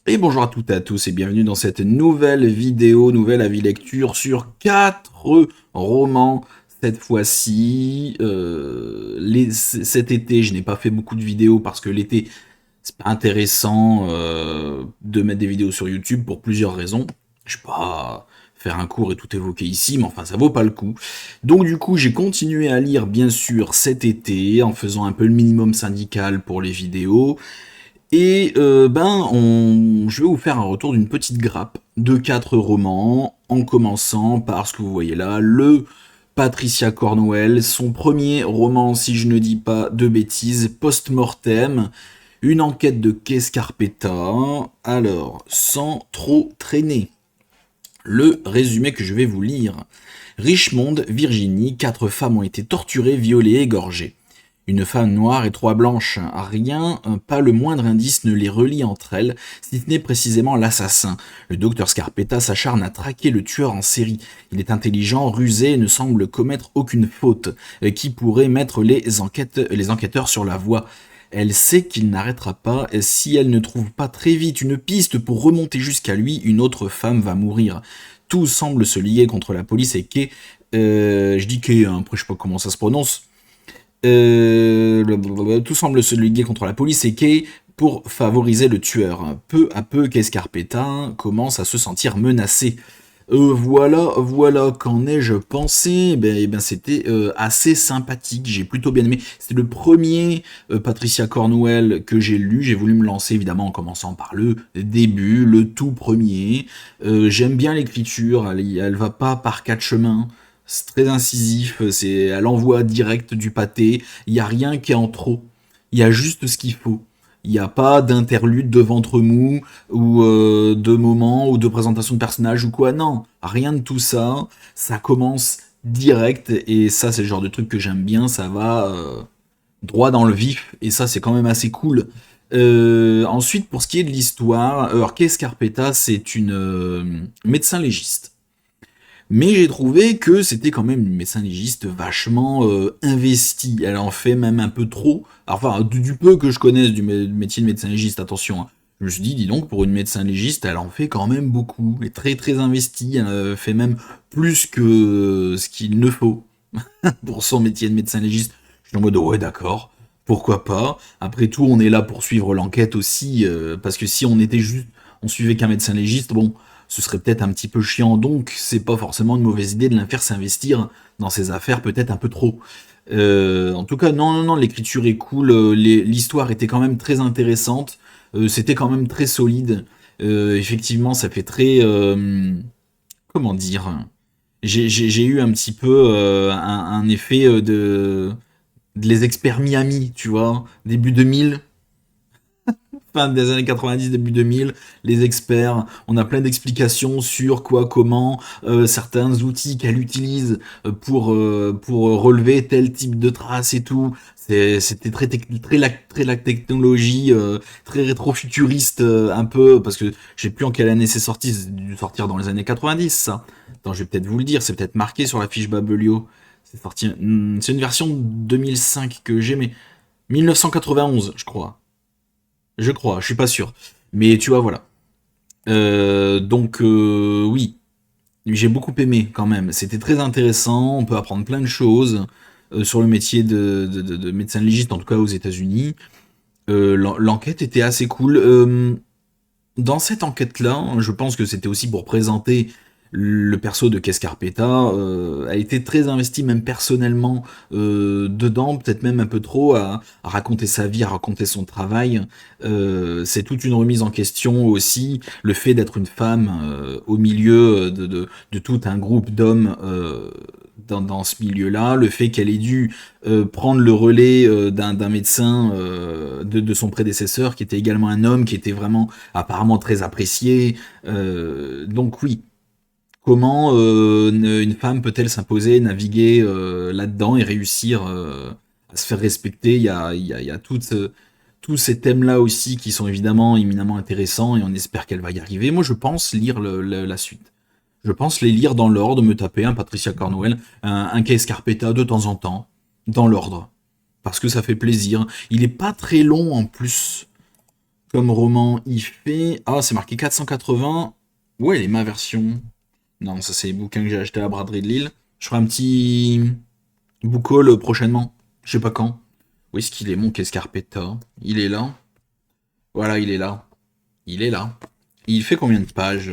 Et bonjour à toutes et à tous et bienvenue dans cette nouvelle vidéo, nouvelle avis lecture sur 4 romans. Cette fois-ci, cet été, je n'ai pas fait beaucoup de vidéos parce que l'été, c'est pas intéressant de mettre des vidéos sur YouTube pour plusieurs raisons. Je vais pas faire un cours et tout évoquer ici, mais enfin, ça vaut pas le coup. Donc du coup, j'ai continué à lire, bien sûr, cet été, en faisant un peu le minimum syndical pour les vidéos. Et je vais vous faire un retour d'une petite grappe de 4 romans, en commençant par ce que vous voyez là, le Patricia Cornwell, son premier roman, si je ne dis pas de bêtises, post-mortem, une enquête de Kescarpetta. Alors, sans trop traîner, le résumé que je vais vous lire. Richmond, Virginie, 4 femmes ont été torturées, violées, égorgées. Une femme noire et 3 blanches. Rien, pas le moindre indice ne les relie entre elles, si ce n'est précisément l'assassin. Le docteur Scarpetta s'acharne à traquer le tueur en série. Il est intelligent, rusé et ne semble commettre aucune faute, qui pourrait mettre les enquêteurs sur la voie. Elle sait qu'il n'arrêtera pas, et si elle ne trouve pas très vite une piste pour remonter jusqu'à lui, une autre femme va mourir. Tout semble se lier contre la police et Kay, je dis Kay, hein, après je sais pas comment ça se prononce, tout semble se liguer contre la police et Kay pour favoriser le tueur. Peu à peu, Kay Scarpetta commence à se sentir menacé. Voilà qu'en ai-je pensé. C'était assez sympathique, j'ai plutôt bien aimé. C'était le premier Patricia Cornwell que j'ai lu. J'ai voulu me lancer évidemment en commençant par le début, le tout premier. J'aime bien l'écriture, elle va pas par 4 chemins. C'est très incisif, c'est à l'envoi direct du pâté. Il n'y a rien qui est en trop. Il y a juste ce qu'il faut. Il n'y a pas d'interlude de ventre mou ou de moments ou de présentation de personnages ou quoi. Non, rien de tout ça. Ça commence direct et ça c'est le genre de truc que j'aime bien. Ça va droit dans le vif et ça c'est quand même assez cool. Ensuite pour ce qui est de l'histoire, alors Kay Scarpetta c'est une médecin légiste. Mais j'ai trouvé que c'était quand même une médecin légiste vachement investie. Elle en fait même un peu trop. Enfin, du peu que je connaisse du métier de médecin légiste, attention. Hein. Je me suis dit, dis donc, pour une médecin légiste, elle en fait quand même beaucoup. Elle est très très investie. Elle fait même plus que ce qu'il ne faut pour son métier de médecin légiste. Je suis en mode, ouais, d'accord. Pourquoi pas. Après tout, on est là pour suivre l'enquête aussi. Parce que si on était juste, on suivait qu'un médecin légiste, bon, ce serait peut-être un petit peu chiant, donc c'est pas forcément une mauvaise idée de la faire s'investir dans ses affaires, peut-être un peu trop. En tout cas, non, l'écriture est cool, l'histoire était quand même très intéressante, c'était quand même très solide. Effectivement, ça fait très... comment dire, j'ai eu un petit peu un effet de les experts Miami, tu vois, début 2000, fin des années 90, début 2000, les experts, on a plein d'explications sur quoi, comment, certains outils qu'elle utilise pour relever tel type de traces et tout. C'était très la technologie, très rétro-futuriste un peu, parce que je sais plus en quelle année c'est sorti, c'est dû sortir dans les années 90 ça. Attends, je vais peut-être vous le dire, c'est peut-être marqué sur la fiche Babelio. C'est sorti, c'est une version 2005 que j'ai, mais 1991 je crois. Je crois, je suis pas sûr. Mais tu vois, voilà. Oui, j'ai beaucoup aimé quand même. C'était très intéressant, on peut apprendre plein de choses sur le métier de médecin légiste, en tout cas aux États-Unis. L'enquête était assez cool. Dans cette enquête-là, je pense que c'était aussi pour présenter le perso de Kescarpetta, a été très investi même personnellement dedans, peut-être même un peu trop, à raconter sa vie, à raconter son travail. C'est toute une remise en question aussi, le fait d'être une femme au milieu de tout un groupe d'hommes dans ce milieu-là, le fait qu'elle ait dû prendre le relais d'un médecin de son prédécesseur, qui était également un homme, qui était vraiment apparemment très apprécié. Donc oui, comment une femme peut-elle s'imposer, naviguer là-dedans et réussir à se faire respecter. Il y a tous ces thèmes-là aussi qui sont évidemment éminemment intéressants et on espère qu'elle va y arriver. Moi, je pense lire la suite. Je pense les lire dans l'ordre, me taper un Patricia Cornwell, un Kay Scarpetta de temps en temps, dans l'ordre. Parce que ça fait plaisir. Il est pas très long en plus. comme roman il fait? Ah, c'est marqué 480. Où elle est ma version? Non, ça c'est les bouquins que j'ai acheté à la braderie de Lille. Je ferai un petit book haul prochainement. Je sais pas quand. Où est-ce qu'il est mon Escarpetta? Il est là. Voilà, il est là. Il est là. Il fait combien de pages?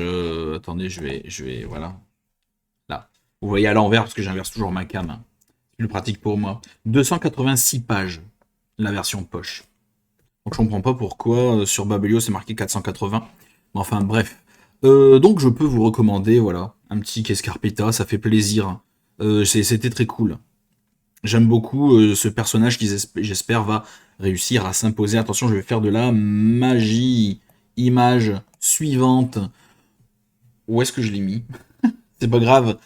Attendez, voilà. Là. Vous voyez à l'envers parce que j'inverse toujours ma cam, hein. C'est plus pratique pour moi. 286 pages, la version poche. Donc je comprends pas pourquoi sur Babelio c'est marqué 480. Mais enfin bref. Donc je peux vous recommander, voilà, un petit Escarpetta, ça fait plaisir. C'était très cool. J'aime beaucoup ce personnage qui j'espère va réussir à s'imposer. Attention, je vais faire de la magie. Image suivante. Où est-ce que je l'ai mis? C'est pas grave.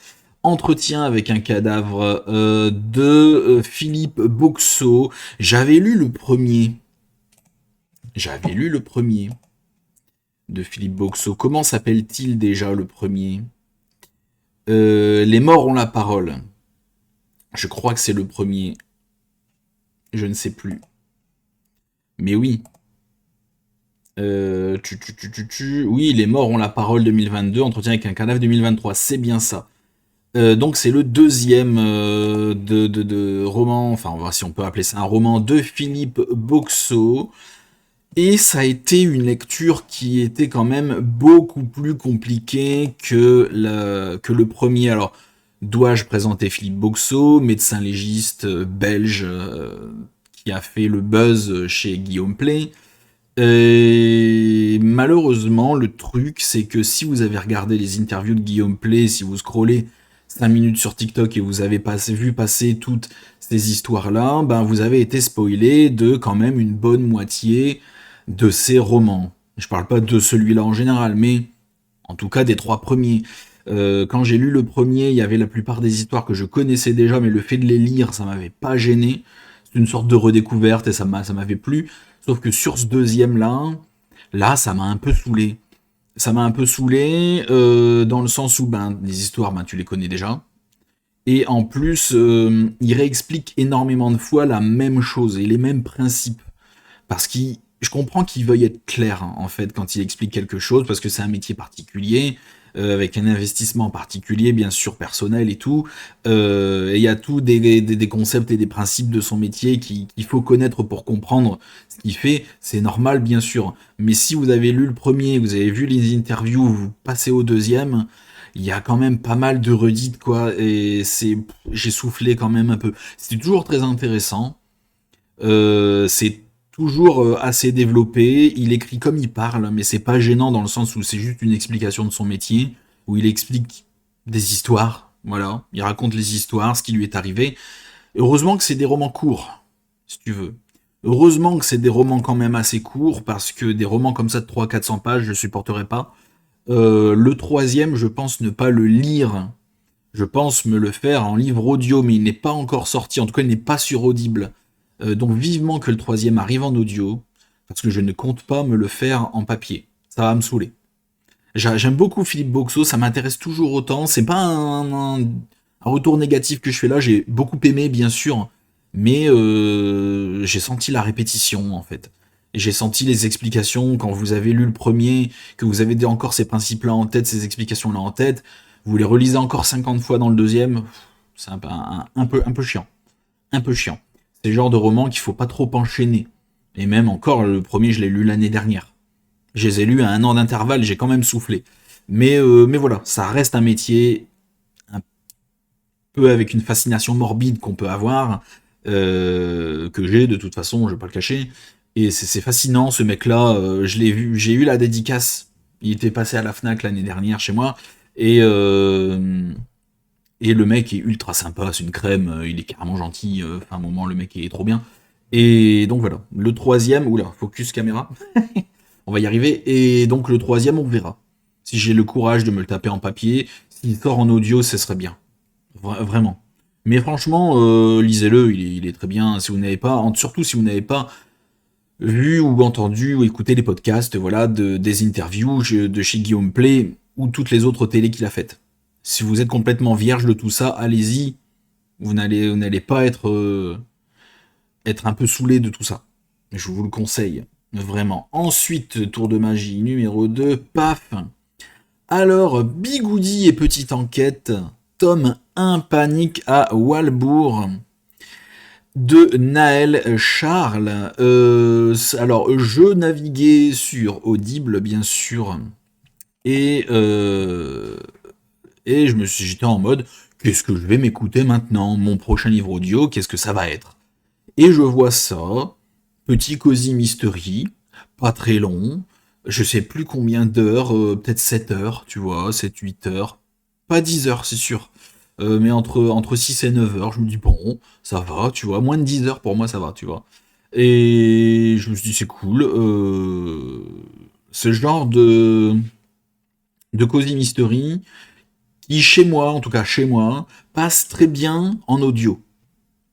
Entretien avec un cadavre de Philippe Boxeau. J'avais lu le premier. De Philippe Boxeau. Comment s'appelle-t-il déjà le premier? Les morts ont la parole. Je crois que c'est le premier. Je ne sais plus. Mais oui. Oui, les morts ont la parole 2022, entretien avec un cadavre 2023. C'est bien ça. Donc c'est le deuxième de roman, enfin on va si on peut appeler ça un roman de Philippe Boxeau. Et ça a été une lecture qui était quand même beaucoup plus compliquée que le premier. Alors, dois-je présenter Philippe Boxeau, médecin légiste belge qui a fait le buzz chez Guillaume Play. Et malheureusement, le truc, c'est que si vous avez regardé les interviews de Guillaume Play, si vous scrollez 5 minutes sur TikTok et vous avez vu passer toutes ces histoires-là, ben vous avez été spoilé de quand même une bonne moitié de ses romans. Je parle pas de celui-là en général, mais en tout cas des 3 premiers. Quand j'ai lu le premier, il y avait la plupart des histoires que je connaissais déjà, mais le fait de les lire, ça m'avait pas gêné. C'est une sorte de redécouverte et ça m'avait plu. Sauf que sur ce deuxième-là, ça m'a un peu saoulé. Ça m'a un peu saoulé dans le sens où les histoires, tu les connais déjà. Et en plus, il réexplique énormément de fois la même chose et les mêmes principes. Parce que je comprends qu'il veuille être clair, hein, en fait, quand il explique quelque chose, parce que c'est un métier particulier, avec un investissement particulier, bien sûr, personnel et tout. Et il y a tout des concepts et des principes de son métier qu'il faut connaître pour comprendre ce qu'il fait. C'est normal, bien sûr. Mais si vous avez lu le premier, vous avez vu les interviews, vous passez au deuxième, il y a quand même pas mal de redites, quoi. Et j'ai soufflé quand même un peu. C'était toujours très intéressant. C'est toujours assez développé, il écrit comme il parle, mais c'est pas gênant dans le sens où c'est juste une explication de son métier, où il explique des histoires, voilà, il raconte les histoires, ce qui lui est arrivé. Heureusement que c'est des romans courts, si tu veux. Heureusement que c'est des romans quand même assez courts, parce que des romans comme ça de 300-400 pages, je supporterais pas. Le troisième, je pense ne pas le lire. Je pense me le faire en livre audio, mais il n'est pas encore sorti, en tout cas il n'est pas sur Audible. Donc vivement que le troisième arrive en audio, parce que je ne compte pas me le faire en papier. Ça va me saouler. J'aime beaucoup Philippe Boxeau, ça m'intéresse toujours autant. C'est pas un retour négatif que je fais là, j'ai beaucoup aimé bien sûr, mais j'ai senti la répétition en fait. Et j'ai senti les explications quand vous avez lu le premier, que vous avez encore ces principes-là en tête, ces explications-là en tête, vous les relisez encore 50 fois dans le deuxième, c'est un peu chiant. Un peu chiant. C'est le genre de roman qu'il faut pas trop enchaîner. Et même encore, le premier, je l'ai lu l'année dernière. Je les ai lus à 1 an d'intervalle, j'ai quand même soufflé. Mais voilà, ça reste un métier un peu avec une fascination morbide qu'on peut avoir, que j'ai de toute façon, je vais pas le cacher. Et c'est fascinant, ce mec-là, je l'ai vu, j'ai eu la dédicace. Il était passé à la FNAC l'année dernière chez moi. Et, et le mec est ultra sympa, c'est une crème, il est carrément gentil, enfin, à un moment, le mec est trop bien. Et donc voilà, le troisième, oula, focus caméra, on va y arriver, et donc le troisième, on verra. Si j'ai le courage de me le taper en papier, s'il sort en audio, ce serait bien. Vraiment. Mais franchement, lisez-le, il est très bien, si vous n'avez pas, surtout si vous n'avez pas vu ou entendu ou écouté les podcasts, voilà, des interviews de chez Guillaume Play, ou toutes les autres télés qu'il a faites. Si vous êtes complètement vierge de tout ça, allez-y. Vous n'allez pas être un peu saoulé de tout ça. Je vous le conseille. Vraiment. Ensuite, tour de magie numéro 2, paf. Alors, Bigoudi et petite enquête, tome 1 panique à Walbourg de Naël Charles. Alors, je naviguais sur Audible, bien sûr, et, j'étais en mode, qu'est-ce que je vais m'écouter maintenant? Mon prochain livre audio, qu'est-ce que ça va être? Et je vois ça, petit Cozy Mystery, pas très long, je sais plus combien d'heures, peut-être 7 heures, tu vois, 7-8 heures, pas 10 heures, c'est sûr. Mais entre 6 et 9 heures, je me dis, bon, ça va, tu vois, moins de 10 heures pour moi, ça va, tu vois. Et je me suis dit, c'est cool. Ce genre de Cozy Mystery qui, chez moi, en tout cas chez moi, passe très bien en audio,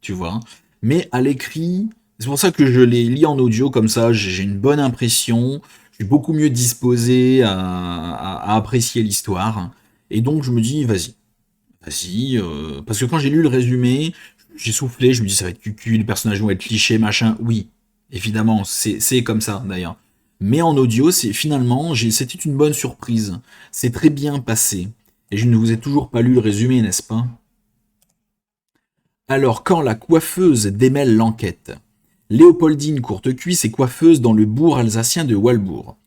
tu vois. Mais à l'écrit, c'est pour ça que je les lis en audio, comme ça j'ai une bonne impression, je suis beaucoup mieux disposé à apprécier l'histoire. Et donc je me dis, vas-y, parce que quand j'ai lu le résumé, j'ai soufflé, je me dis ça va être cucu, les personnages vont être clichés, machin. Oui, évidemment, c'est comme ça d'ailleurs. Mais en audio, c'était une bonne surprise. C'est très bien passé. Et je ne vous ai toujours pas lu le résumé, n'est-ce pas? Alors, quand la coiffeuse démêle l'enquête. Léopoldine Courtecuisse est coiffeuse dans le bourg alsacien de Walbourg.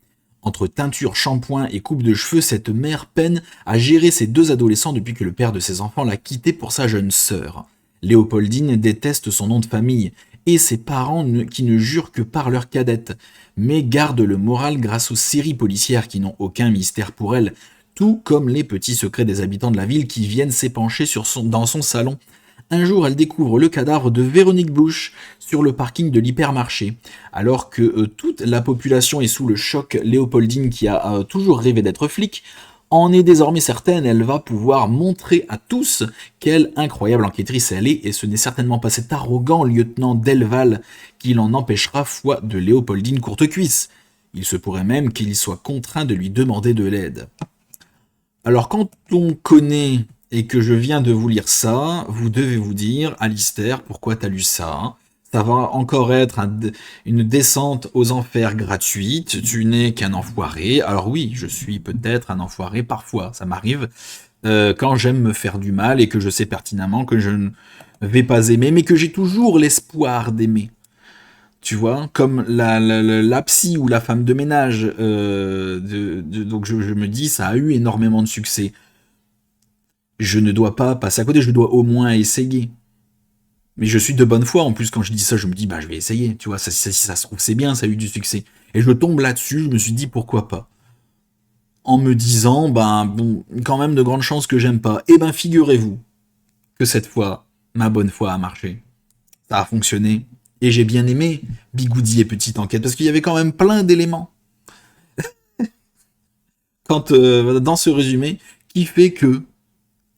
Entre teinture, shampoing et coupe de cheveux, cette mère peine à gérer ses deux adolescents depuis que le père de ses enfants l'a quitté pour sa jeune sœur. Léopoldine déteste son nom de famille et ses parents qui ne jurent que par leur cadette, mais gardent le moral grâce aux séries policières qui n'ont aucun mystère pour elle, tout comme les petits secrets des habitants de la ville qui viennent s'épancher dans son salon. Un jour, elle découvre le cadavre de Véronique Bush sur le parking de l'hypermarché. Alors que toute la population est sous le choc, Léopoldine, qui a toujours rêvé d'être flic, en est désormais certaine. Elle va pouvoir montrer à tous quelle incroyable enquêtrice elle est, et ce n'est certainement pas cet arrogant lieutenant Delval qui l'en empêchera, foi de Léopoldine Courtecuisse. Il se pourrait même qu'il soit contraint de lui demander de l'aide. Alors quand on connaît et que je viens de vous lire ça, vous devez vous dire, Alistair, pourquoi t'as lu ça? Ça va encore être une descente aux enfers gratuite, tu n'es qu'un enfoiré. Alors oui, je suis peut-être un enfoiré parfois, ça m'arrive, quand j'aime me faire du mal et que je sais pertinemment que je ne vais pas aimer, mais que j'ai toujours l'espoir d'aimer. Tu vois, comme la psy ou la femme de ménage, donc je me dis, ça a eu énormément de succès. Je ne dois pas passer à côté, je dois au moins essayer. Mais je suis de bonne foi, en plus quand je dis ça, je me dis, bah je vais essayer, tu vois, si ça se trouve c'est bien, ça a eu du succès. Et je tombe là-dessus, je me suis dit, pourquoi pas. En me disant, ben bon, quand même de grandes chances que j'aime pas. Eh ben figurez-vous que cette fois, ma bonne foi a marché. Ça a fonctionné. Et j'ai bien aimé Bigoudi et Petite Enquête, parce qu'il y avait quand même plein d'éléments dans ce résumé qui fait que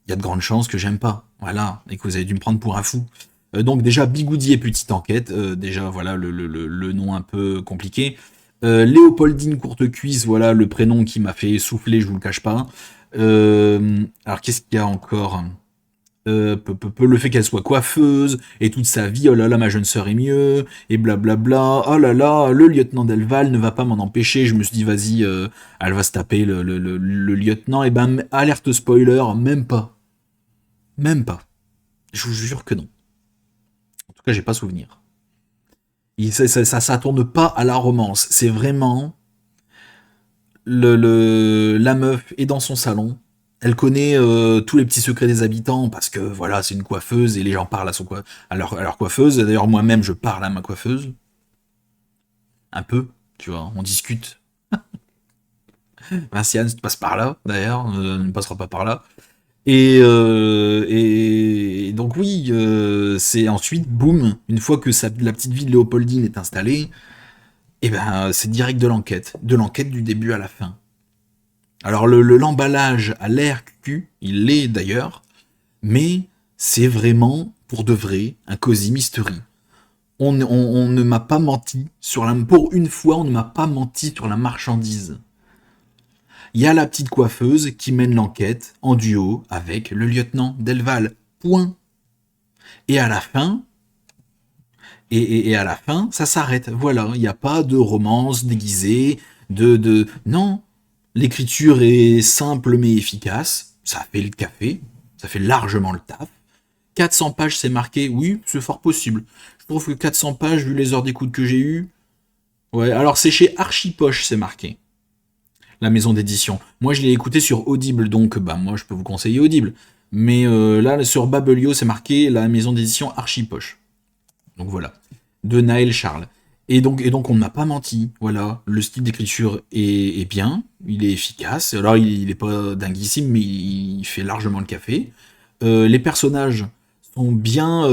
il y a de grandes chances que j'aime pas. Voilà, et que vous avez dû me prendre pour un fou. Donc déjà, Bigoudi et Petite Enquête, déjà voilà le nom un peu compliqué. Léopoldine Courtecuisse, voilà le prénom qui m'a fait souffler, je vous le cache pas. Alors qu'est-ce qu'il y a encore? Le fait qu'elle soit coiffeuse, et toute sa vie, oh là là, ma jeune sœur est mieux, et blablabla, oh là là, le lieutenant Delval ne va pas m'en empêcher, je me suis dit, vas-y, elle va se taper le lieutenant, et ben, alerte spoiler, même pas. Même pas. Je vous jure que non. En tout cas, j'ai pas souvenir. Ça tourne pas à la romance, c'est vraiment la meuf est dans son salon. Elle connaît tous les petits secrets des habitants parce que voilà, c'est une coiffeuse et les gens parlent à leur coiffeuse. D'ailleurs, moi-même, je parle à ma coiffeuse. Un peu, tu vois, on discute. Vinciane, tu passes par là, d'ailleurs, ne passera pas par là. Et donc oui, c'est ensuite, boum, une fois que la petite ville de Léopoldine est installée, et ben c'est direct de l'enquête du début à la fin. Alors l'emballage a l'air cucu, il l'est d'ailleurs, mais c'est vraiment, pour de vrai, un Cozy Mystery. On ne m'a pas menti pour une fois, on ne m'a pas menti sur la marchandise. Il y a la petite coiffeuse qui mène l'enquête en duo avec le lieutenant Delval. Point. Et à la fin, Et à la fin, ça s'arrête. Voilà, il n'y a pas de romance déguisée, Non, l'écriture est simple mais efficace, ça fait le café, ça fait largement le taf. 400 pages, c'est marqué, oui, c'est fort possible. Je trouve que 400 pages, vu les heures d'écoute que j'ai eues, ouais, alors c'est chez Archipoche, c'est marqué, la maison d'édition. Moi, je l'ai écouté sur Audible, donc bah moi, je peux vous conseiller Audible. Mais là, sur Babelio, c'est marqué la maison d'édition Archipoche. Donc voilà, de Naël Charles. Et donc on ne m'a pas menti, voilà, le style d'écriture est bien, il est efficace, alors il n'est pas dinguissime, mais il fait largement le café. Les personnages sont bien,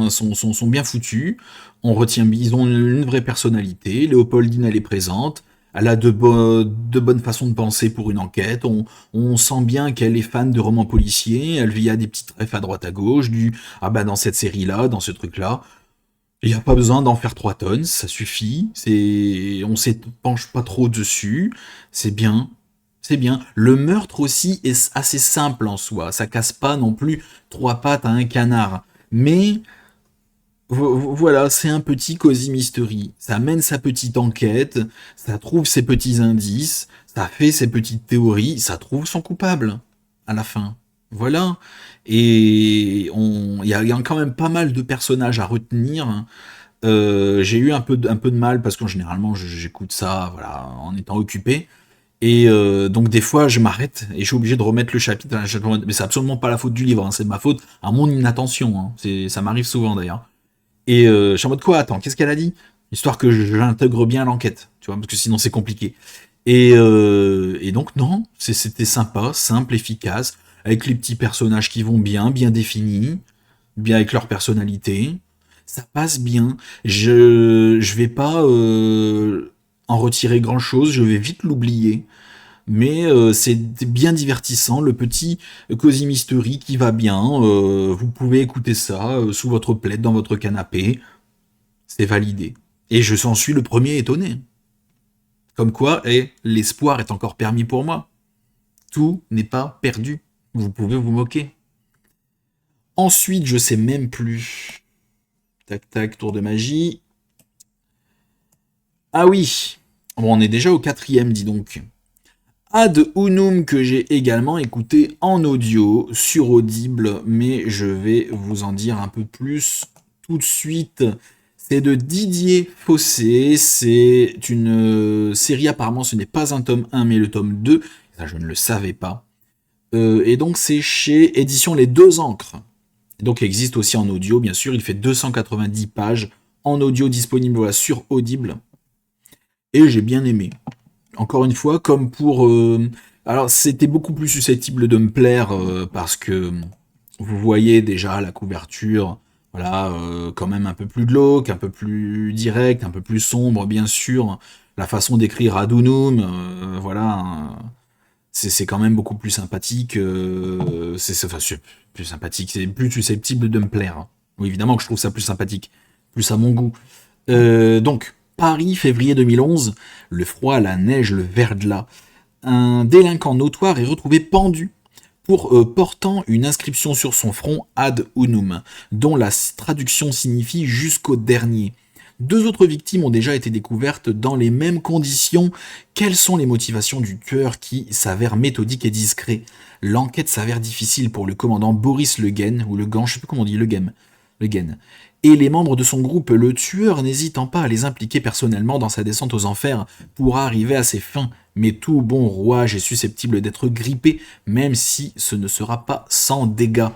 sont bien foutus, on retient, ils ont une vraie personnalité, Léopoldine elle est présente, elle a de bonnes façons de penser pour une enquête. On sent bien qu'elle est fan de romans policiers. Elle vit à des petites refs à droite à gauche. Ah bah dans cette série-là, dans ce truc-là, il n'y a pas besoin d'en faire 3 tonnes, ça suffit. On s'épanche pas trop dessus. C'est bien. C'est bien. Le meurtre aussi est assez simple en soi. Ça casse pas non plus 3 pattes à un canard. Mais voilà, c'est un petit cosy mystery. Ça mène sa petite enquête, ça trouve ses petits indices, ça fait ses petites théories, ça trouve son coupable à la fin. Voilà. Et il y a quand même pas mal de personnages à retenir. J'ai eu un peu de mal parce que généralement j'écoute ça voilà, en étant occupé. Et donc des fois je m'arrête et je suis obligé de remettre le chapitre. Mais c'est absolument pas la faute du livre, hein, c'est de ma faute à mon inattention. Hein. Ça m'arrive souvent d'ailleurs. Et je suis en mode quoi, attends, qu'est-ce qu'elle a dit? Histoire que j'intègre bien l'enquête, tu vois, parce que sinon c'est compliqué. Et donc non, c'était sympa, simple, efficace, avec les petits personnages qui vont bien, bien définis, bien avec leur personnalité. Ça passe bien. Je vais pas en retirer grand-chose, je vais vite l'oublier. Mais c'est bien divertissant, le petit Cosy Mystery qui va bien. Vous pouvez écouter ça sous votre plaid, dans votre canapé. C'est validé. Et je s'en suis le premier étonné. Comme quoi, l'espoir est encore permis pour moi. Tout n'est pas perdu. Vous pouvez vous moquer. Ensuite, je sais même plus. Tac tac, tour de magie. Ah oui. Bon, on est déjà au 4e, dis donc. Ad Unum que j'ai également écouté en audio sur Audible, mais je vais vous en dire un peu plus tout de suite. C'est de Didier Fossé, c'est une série, apparemment ce n'est pas un tome 1 mais le tome 2, ça je ne le savais pas. Et donc c'est chez Édition Les Deux Encres. Donc il existe aussi en audio bien sûr, il fait 290 pages en audio disponible voilà, sur Audible. Et j'ai bien aimé. Encore une fois, comme pour... alors, c'était beaucoup plus susceptible de me plaire parce que vous voyez déjà la couverture, voilà, quand même un peu plus glauque, un peu plus direct, un peu plus sombre, bien sûr. La façon d'écrire Adunum, voilà, c'est quand même beaucoup plus sympathique. Enfin, c'est plus sympathique, c'est plus susceptible de me plaire. Hein. Oui, évidemment que je trouve ça plus sympathique, plus à mon goût. Donc, Paris, février 2011, le froid, la neige, le verglas. Un délinquant notoire est retrouvé pendu pour portant une inscription sur son front ad unum, dont la traduction signifie jusqu'au dernier. 2 autres victimes ont déjà été découvertes dans les mêmes conditions. Quelles sont les motivations du tueur qui s'avère méthodique et discret? L'enquête s'avère difficile pour le commandant Boris Le Guen, ou Le Gant, je sais plus comment on dit, Le Guen. Et les membres de son groupe, le tueur n'hésitant pas à les impliquer personnellement dans sa descente aux enfers pour arriver à ses fins. Mais tout bon rouage est susceptible d'être grippé, même si ce ne sera pas sans dégâts.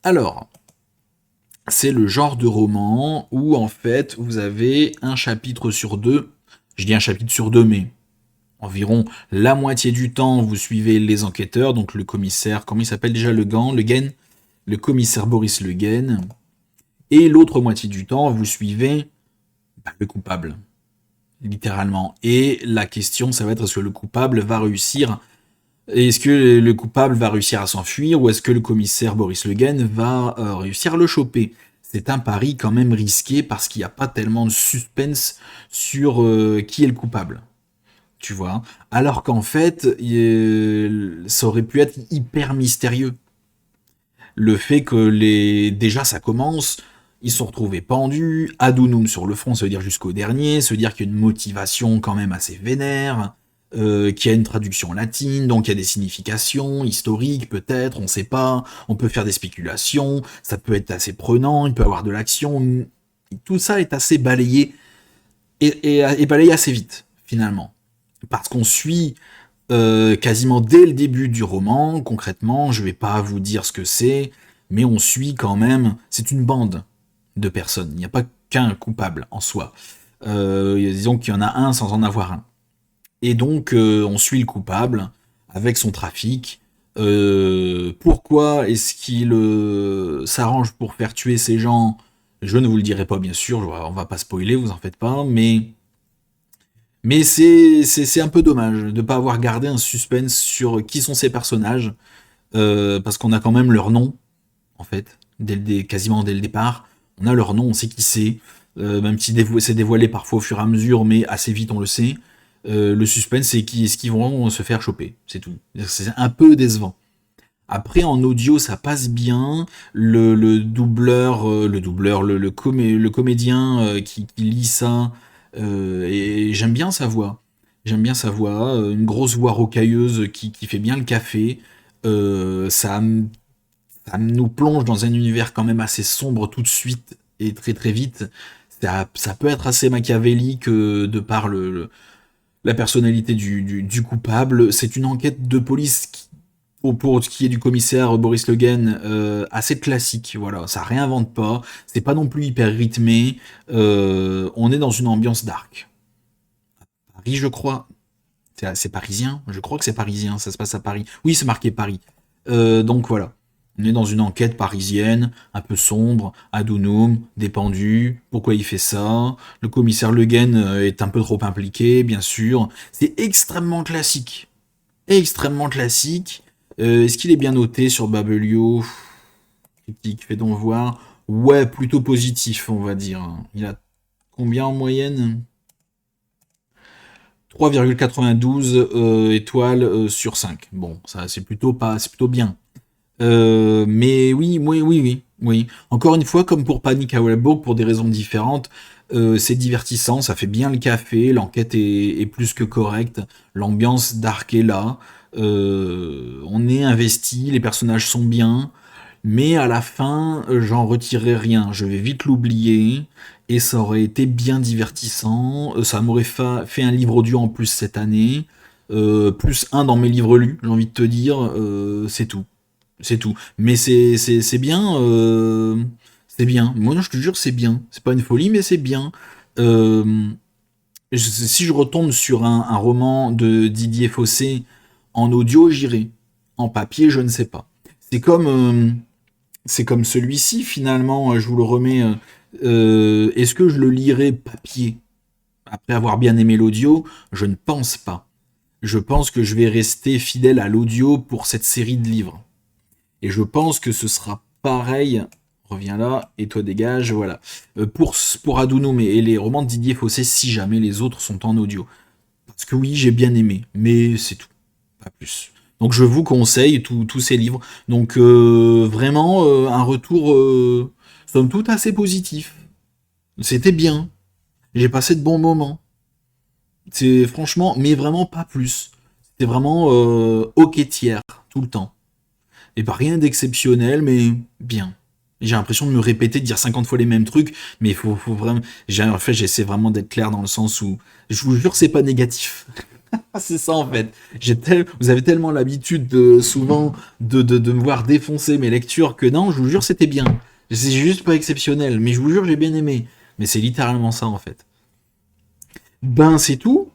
Alors, c'est le genre de roman où en fait vous avez un chapitre sur 2. Je dis un chapitre sur 2, mais environ la moitié du temps vous suivez les enquêteurs, donc le commissaire, comment il s'appelle déjà, Le Guen, le commissaire Boris Le Guen. Et l'autre moitié du temps, vous suivez le coupable, littéralement. Et la question, ça va être est-ce que le coupable va réussir à s'enfuir ou est-ce que le commissaire Boris Le Guen va réussir à le choper? C'est un pari quand même risqué parce qu'il n'y a pas tellement de suspense sur qui est le coupable. Tu vois? Alors qu'en fait, ça aurait pu être hyper mystérieux. le fait que déjà ça commence, ils se sont retrouvés pendus, Adunum sur le front, ça veut dire jusqu'au dernier, ça veut dire qu'il y a une motivation quand même assez vénère, qu'il y a une traduction latine, donc il y a des significations historiques peut-être, on ne sait pas, on peut faire des spéculations, ça peut être assez prenant, il peut y avoir de l'action, tout ça est assez balayé, et balayé assez vite, finalement. Parce qu'on suit quasiment dès le début du roman, concrètement, je vais pas vous dire ce que c'est, mais on suit quand même, c'est une bande de personnes, il n'y a pas qu'un coupable en soi. Disons qu'il y en a un sans en avoir un. Et donc, on suit le coupable avec son trafic. Pourquoi est-ce qu'il s'arrange pour faire tuer ces gens? Je ne vous le dirai pas, bien sûr, on va pas spoiler, vous en faites pas, mais c'est un peu dommage de ne pas avoir gardé un suspense sur qui sont ces personnages, parce qu'on a quand même leur nom, en fait, quasiment dès le départ. On a leur nom, on sait qui c'est, même si c'est dévoilé parfois au fur et à mesure, mais assez vite on le sait. Le suspense, c'est est-ce qu'ils vont se faire choper, c'est tout. C'est un peu décevant. Après, en audio, ça passe bien. Le doubleur, le comédien qui lit ça, et j'aime bien sa voix. J'aime bien sa voix, une grosse voix rocailleuse qui fait bien le café. Ça nous plonge dans un univers quand même assez sombre tout de suite et très très vite. Ça peut être assez machiavélique de par la personnalité du coupable. C'est une enquête de police pour ce qui est du commissaire Boris Le Guin, assez classique, voilà, ça réinvente pas, c'est pas non plus hyper rythmé, on est dans une ambiance dark. Paris, je crois, c'est parisien, je crois que c'est parisien, ça se passe à Paris. Oui, c'est marqué Paris. Donc voilà, on est dans une enquête parisienne, un peu sombre, Adunum, dépendu, pourquoi il fait ça, le commissaire Le Guin est un peu trop impliqué, bien sûr, c'est extrêmement classique. Extrêmement classique. Est-ce qu'il est bien noté sur Babelio? Critique, fait donc voir. Ouais, plutôt positif, on va dire. Il a combien en moyenne? 3,92 étoiles sur 5. Bon, ça c'est plutôt pas, c'est plutôt bien. Mais oui. Encore une fois, comme pour Panic à Wellbrook, pour des raisons différentes, c'est divertissant, ça fait bien le café, l'enquête est plus que correcte, l'ambiance dark est là, on est investi, les personnages sont bien, mais à la fin, j'en retirerai rien, je vais vite l'oublier, et ça aurait été bien divertissant, ça m'aurait fait un livre audio en plus cette année, plus un dans mes livres lus, j'ai envie de te dire, c'est tout. C'est tout. Mais c'est bien. C'est bien. Moi, non, je te jure, c'est bien. C'est pas une folie, mais c'est bien. Euh, si je retombe sur un roman de Didier Fossé en audio, j'irai. En papier, je ne sais pas. C'est comme celui-ci, finalement, je vous le remets. Est-ce que je le lirai papier après avoir bien aimé l'audio? Je ne pense pas. Je pense que je vais rester fidèle à l'audio pour cette série de livres. Et je pense que ce sera pareil. Reviens là, et toi dégage, voilà. Pour Adunum et les romans de Didier Fossé, si jamais les autres sont en audio. Parce que oui, j'ai bien aimé, mais c'est tout. Pas plus. Donc je vous conseille tous ces livres. Donc vraiment un retour, somme toute, assez positif. C'était bien. J'ai passé de bons moments. C'est franchement, mais vraiment pas plus. C'était vraiment ok tiers, tout le temps. Et pas rien d'exceptionnel, mais bien. J'ai l'impression de me répéter, de dire 50 fois les mêmes trucs, mais faut vraiment. En fait, j'essaie vraiment d'être clair dans le sens où. Je vous jure, c'est pas négatif. C'est ça en fait. Vous avez tellement l'habitude souvent de me voir défoncer mes lectures que non, je vous jure, c'était bien. C'est juste pas exceptionnel, mais je vous jure, j'ai bien aimé. Mais c'est littéralement ça en fait. Ben, c'est tout.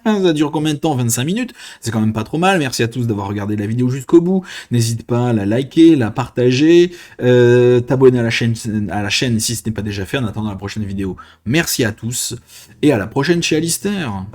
Ça dure combien de temps? 25 minutes. C'est quand même pas trop mal. Merci à tous d'avoir regardé la vidéo jusqu'au bout. N'hésite pas à la liker, la partager, t'abonner à la chaîne si ce n'est pas déjà fait en attendant la prochaine vidéo. Merci à tous et à la prochaine chez Alistair.